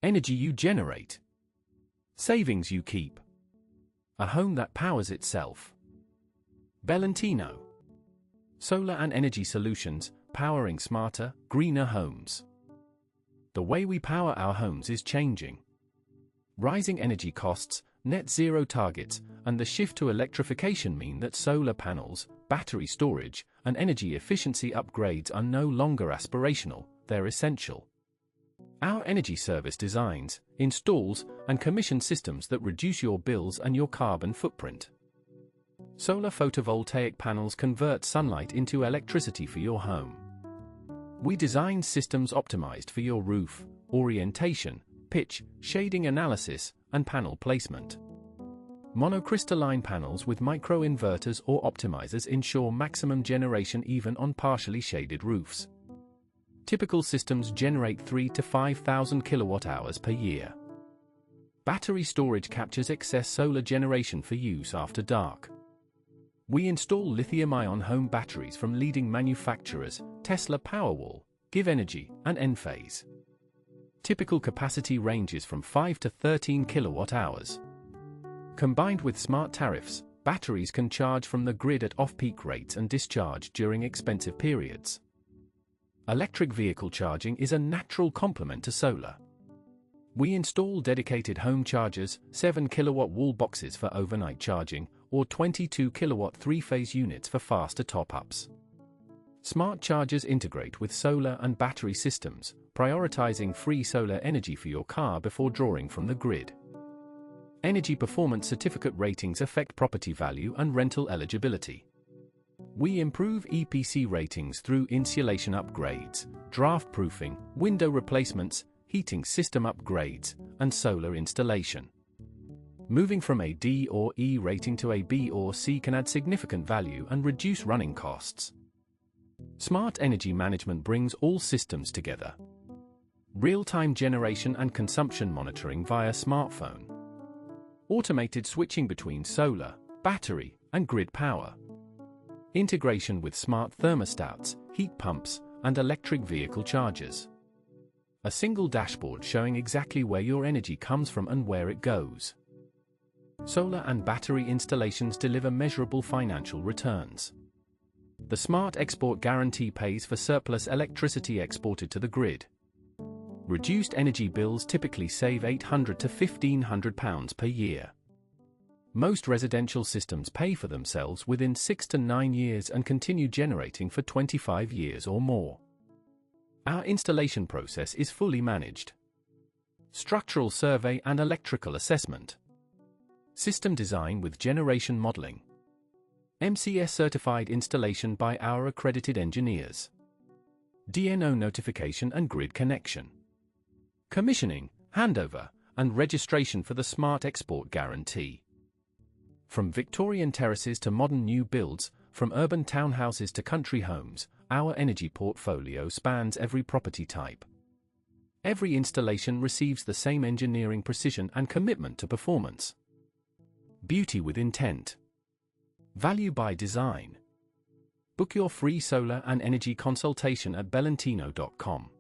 Energy you generate. Savings you keep. A home that powers itself. Belentino. Solar and energy solutions, powering smarter, greener homes. The way we power our homes is changing. Rising energy costs, net zero targets, and the shift to electrification mean that solar panels, battery storage, and energy efficiency upgrades are no longer aspirational, they're essential. Our energy service designs, installs, and commissions systems that reduce your bills and your carbon footprint. Solar photovoltaic panels convert sunlight into electricity for your home. We design systems optimized for your roof, orientation, pitch, shading analysis, and panel placement. Monocrystalline panels with microinverters or optimizers ensure maximum generation even on partially shaded roofs. Typical systems generate 3,000 to 5,000 kilowatt-hours per year. Battery storage captures excess solar generation for use after dark. We install lithium-ion home batteries from leading manufacturers, Tesla Powerwall, GivEnergy, and Enphase. Typical capacity ranges from 5 to 13 kilowatt-hours. Combined with smart tariffs, batteries can charge from the grid at off-peak rates and discharge during expensive periods. Electric vehicle charging is a natural complement to solar. We install dedicated home chargers, 7 kilowatt wall boxes for overnight charging, or 22 kilowatt three-phase units for faster top-ups. Smart chargers integrate with solar and battery systems, prioritizing free solar energy for your car before drawing from the grid. Energy performance certificate ratings affect property value and rental eligibility. We improve EPC ratings through insulation upgrades, draft proofing, window replacements, heating system upgrades, and solar installation. Moving from a D or E rating to a B or C can add significant value and reduce running costs. Smart energy management brings all systems together. Real-time generation and consumption monitoring via smartphone. Automated switching between solar, battery, and grid power. Integration with smart thermostats, heat pumps, and electric vehicle chargers. A single dashboard showing exactly where your energy comes from and where it goes. Solar and battery installations deliver measurable financial returns. The Smart Export Guarantee pays for surplus electricity exported to the grid. Reduced energy bills typically save £800 to £1,500 per year. Most residential systems pay for themselves within 6 to 9 years and continue generating for 25 years or more. Our installation process is fully managed. Structural survey and electrical assessment. System design with generation modeling. MCS certified installation by our accredited engineers. DNO notification and grid connection. Commissioning, handover, and registration for the Smart Export Guarantee. From Victorian terraces to modern new builds, from urban townhouses to country homes, our energy portfolio spans every property type. Every installation receives the same engineering precision and commitment to performance. Beauty with intent. Value by design. Book your free solar and energy consultation at belentino.com.